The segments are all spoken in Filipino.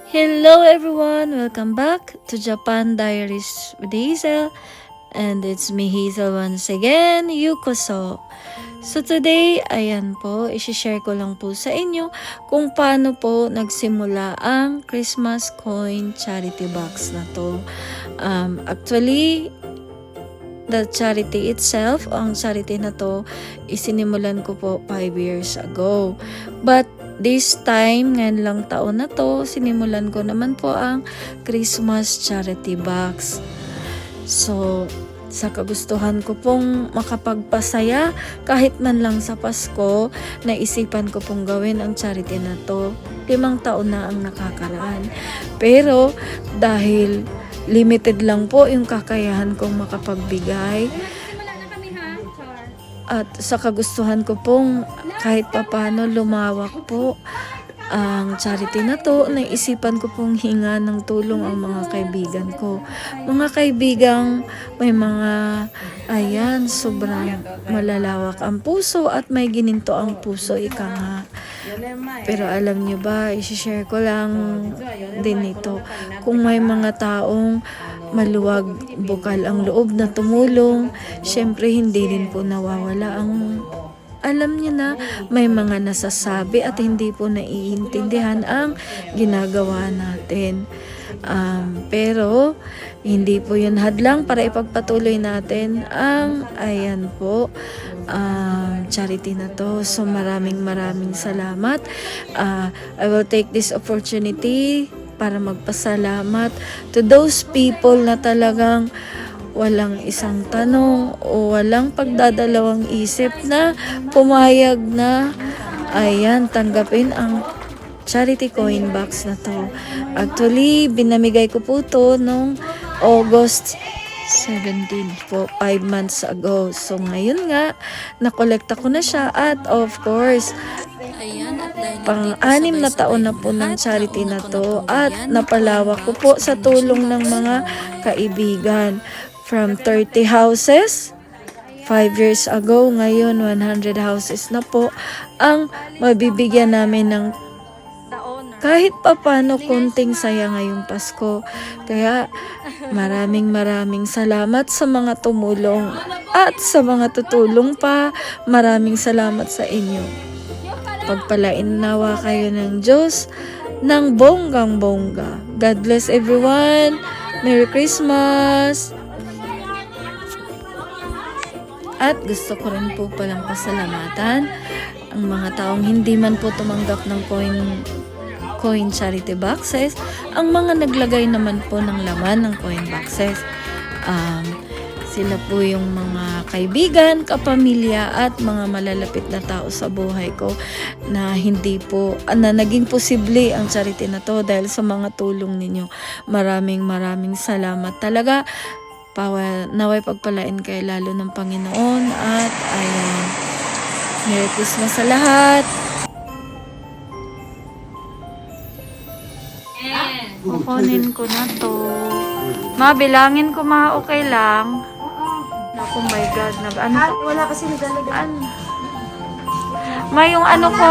Hello everyone! Welcome back to Japan Diaries with Hazel. And it's me Hazel once again, Yukoso. So today, ayan po, isi-share ko lang po sa inyo kung paano po nagsimula ang Christmas Coin Charity Box na to. Actually, the charity itself, ang charity na to, isinimulan ko po 5 years ago. But this time, ngayon lang taon na to, sinimulan ko naman po ang Christmas Charity Box. So, sa kagustuhan ko pong makapagpasaya kahit man lang sa Pasko, naisipan ko pong gawin ang charity na to. 5 taon na ang nakakaraan. Pero dahil limited lang po yung kakayahan kong makapagbigay, at sa kagustuhan ko pong kahit papano lumawak po ang charity na to, naisipan ko pong hinga ng tulong ang mga kaibigan ko. Mga kaibigang may mga, ayan, sobrang malalawak ang puso at may gininto ang puso, ika nga. Pero alam nyo ba, isi-share ko lang din ito. Kung may mga taong maluwag bukal ang loob na tumulong, syempre hindi rin po nawawala ang alam niyo na may mga nasasabi at hindi po naiintindihan ang ginagawa natin. Pero hindi po yun hadlang para ipagpatuloy natin ang ayan po charity na to. So maraming salamat. I will take this opportunity para magpasalamat to those people na talagang walang isang tanong o walang pagdadalawang isip na pumayag na ayan, tanggapin ang charity coin box na to. Actually, binamigay ko po to nung August 17 po, 5 months ago. So ngayon nga, nakolekta ko na siya at of course, pang-anim na taon na po ng charity na to at napalawak ko po sa tulong ng mga kaibigan. From 30 houses 5 years ago, ngayon 100 houses na po ang mabibigyan namin ng kahit papano konting saya ngayong Pasko. Kaya maraming salamat sa mga tumulong at sa mga tutulong pa. Maraming salamat sa inyo. Pagpalain nawa kayo ng Diyos ng bonggang-bongga. God bless everyone. Merry Christmas! At gusto ko rin po palang pasalamatan ang mga taong hindi man po tumanggap ng coin charity boxes, ang mga naglagay naman po ng laman ng coin boxes. Sila po yung mga kaibigan, kapamilya at mga malalapit na tao sa buhay ko na hindi po, na naging posible ang charity na to dahil sa mga tulong ninyo. Maraming salamat talaga. Naway pagpalain kayo lalo ng Panginoon at ayan, Merry Christmas sa lahat. Kukunin ko na to. Bilangin ko okay lang. Oh my God, Wala kasi naglalagay. yung ano ko.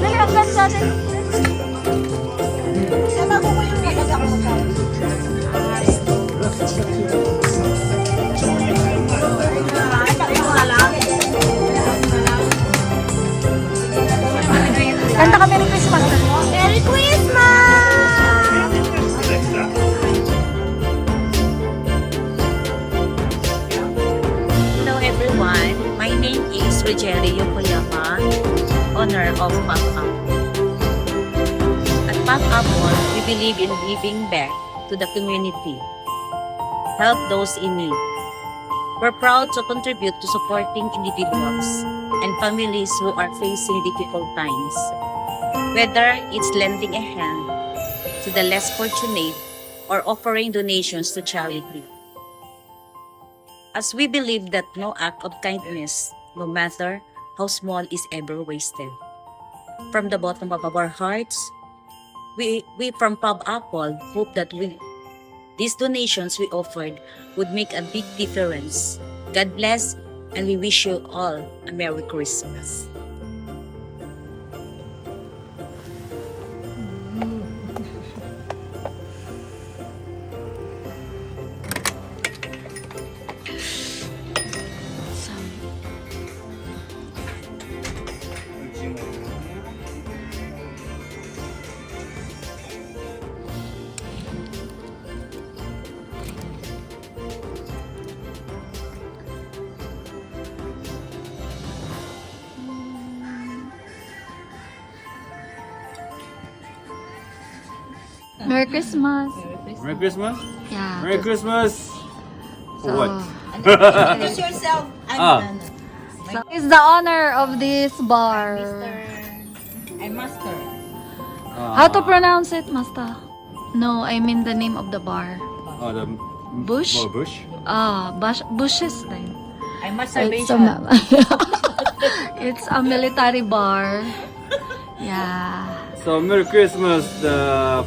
Nagtanggal sa atin. Sama ko yung nagagak mo sa Kanta ka Merry Christmas. Merry Christmas! Hello everyone, my name is Rogeri Yokoyama, owner of Pop Apple. At Pop Apple, we believe in giving back to the community, help those in need. We're proud to contribute to supporting individuals and families who are facing difficult times, whether it's lending a hand to the less fortunate or offering donations to charity. As we believe that no act of kindness, no matter how small, is ever wasted. From the bottom of our hearts, we from Pub Apple hope that these donations we offered would make a big difference. God bless And we wish you all a Merry Christmas. Merry Christmas. Merry Christmas? Yeah. Merry Christmas! For what? Introduce yourself. So, it's the honor of this bar. I'm Master. How to pronounce it, Master? No, I mean the name of the bar. Oh, the Bush? Oh, Bush? Bushes then. I'm It's Masturbation. it's a military bar. Yeah. So, Merry Christmas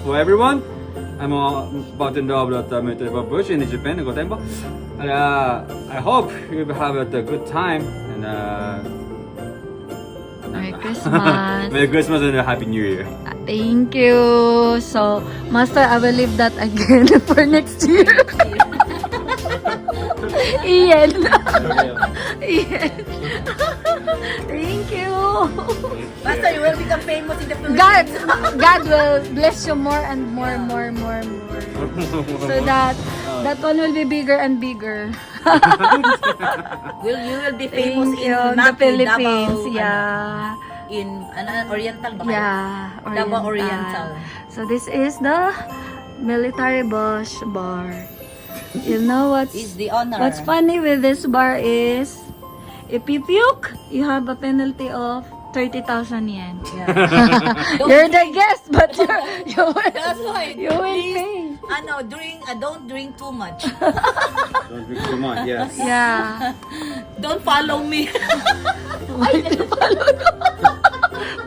for everyone. I'm about to know about the military Bush in Japan, Go Tempo. And, I hope you have a good time. And Merry Christmas. Merry Christmas and a Happy New Year. Thank you. So, Master, I will leave that again for next year. Ian. Ian. Thank you. Master, you will become famous in the Philippines. God will bless you more and more. So that one will be bigger and bigger. You will be Thank famous you. in The Napi, Philippines. Davao, Yeah. in Oriental ba kayo? Yeah. Davao Oriental. So this is the military Bush bar. You know Is the honor. what's funny with this bar is if you puke, you have a penalty of 30,000 yen. You're the guest, but you That's why. you will pay. Don't drink too much. Don't drink too much, yes. Yeah. Don't follow me.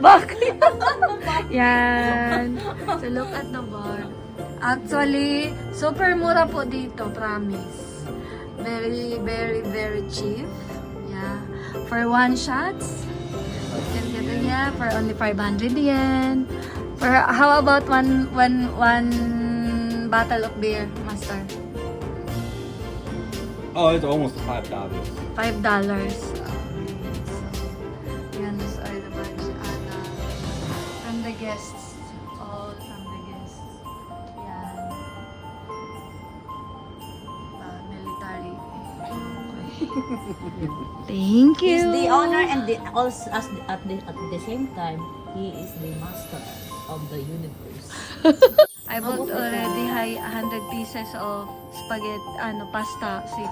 Bakit? Yan. So look at the bar. Actually, super mura po dito, promise. Very, very, very cheap. Yeah. For one shots, you can get it, yeah, for only 500 yen. For how about one bottle of beer, Master? Oh, it's almost $5. $5. Yan, those are the budget from the guests. All from the guests. Yan. Military. Thank you. He's the honor and also at the same time, he is the master of the universe. I bought already 100 pieces of spaghetti, pasta. See,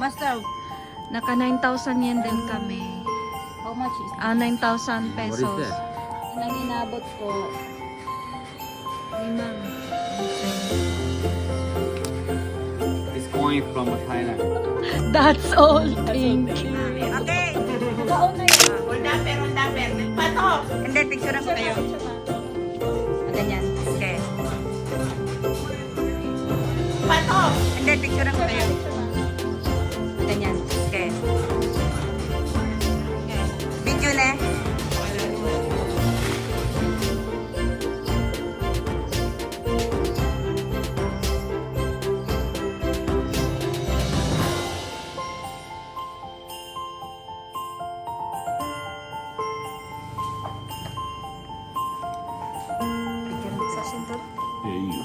Master, naka 9,000 yen din kami. how much is 9,000 What is pesos. that? Nang inabot ko? Limang. It's going from Thailand. That's all. Thank you. Okay. Kaon na yun. Hold up, Pato! Hindi, picture ko kayo. Ganyan. Okay. Pato! Hindi, picture ko kayo. Ganyan. Okay. Video na. Sashin to. Yeah, you.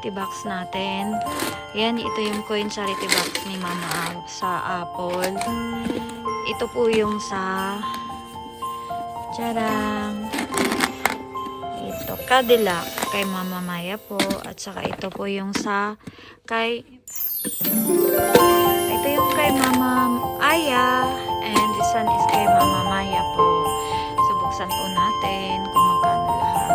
charity box natin. Ayan, ito yung coin charity box ni Mama sa Apple. Ito po yung sa Charang. Ito, Cadillac kay Mama Maya po. At saka ito po yung sa kay ito yung kay Mama Aya. And this one is kay Mama Maya po. So, buksan po natin kung magkano lahat.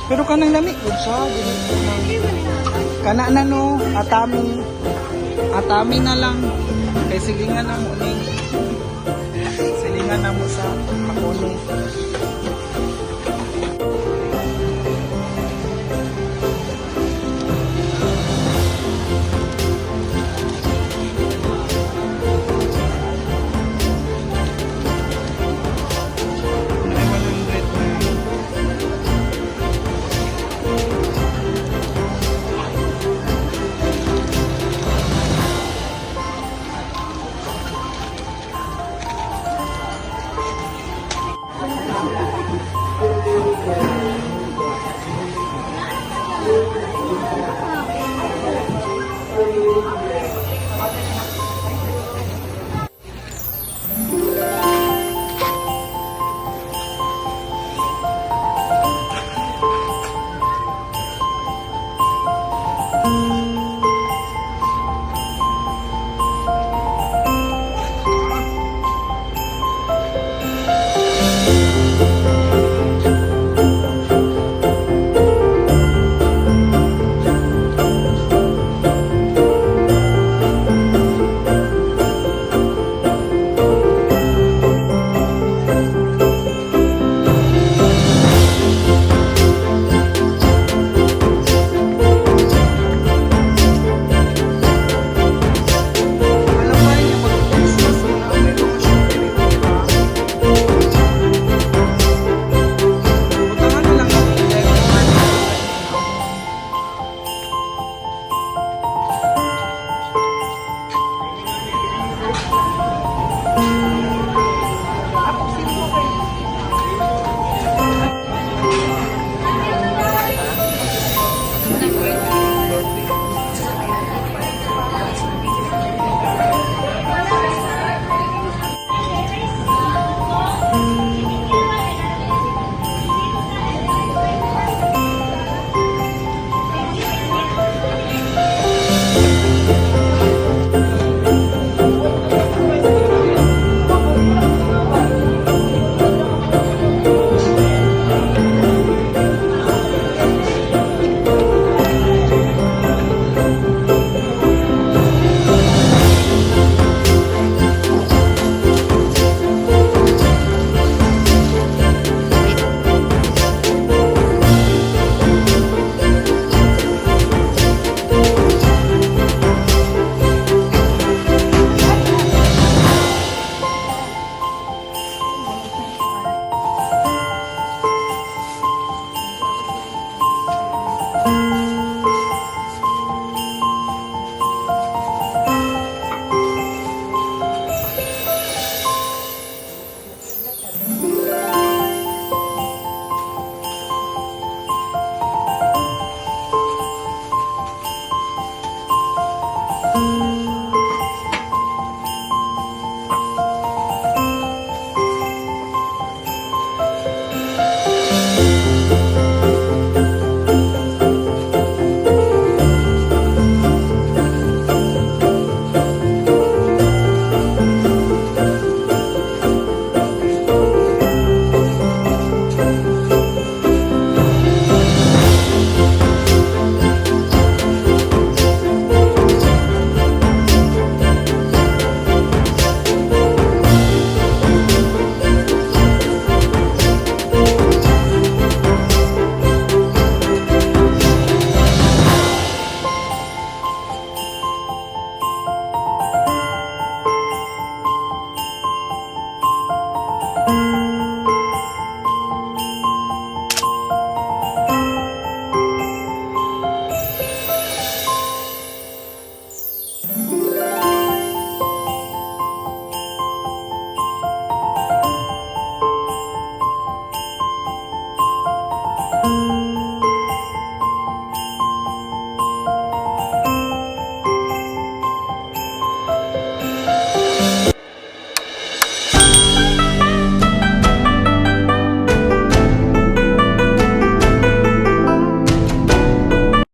Pero kanang lami gud siya. Kana na no, atami. Atami na lang. Kay silingan na mo ni. Silingan na mo sa ako ni. Bye.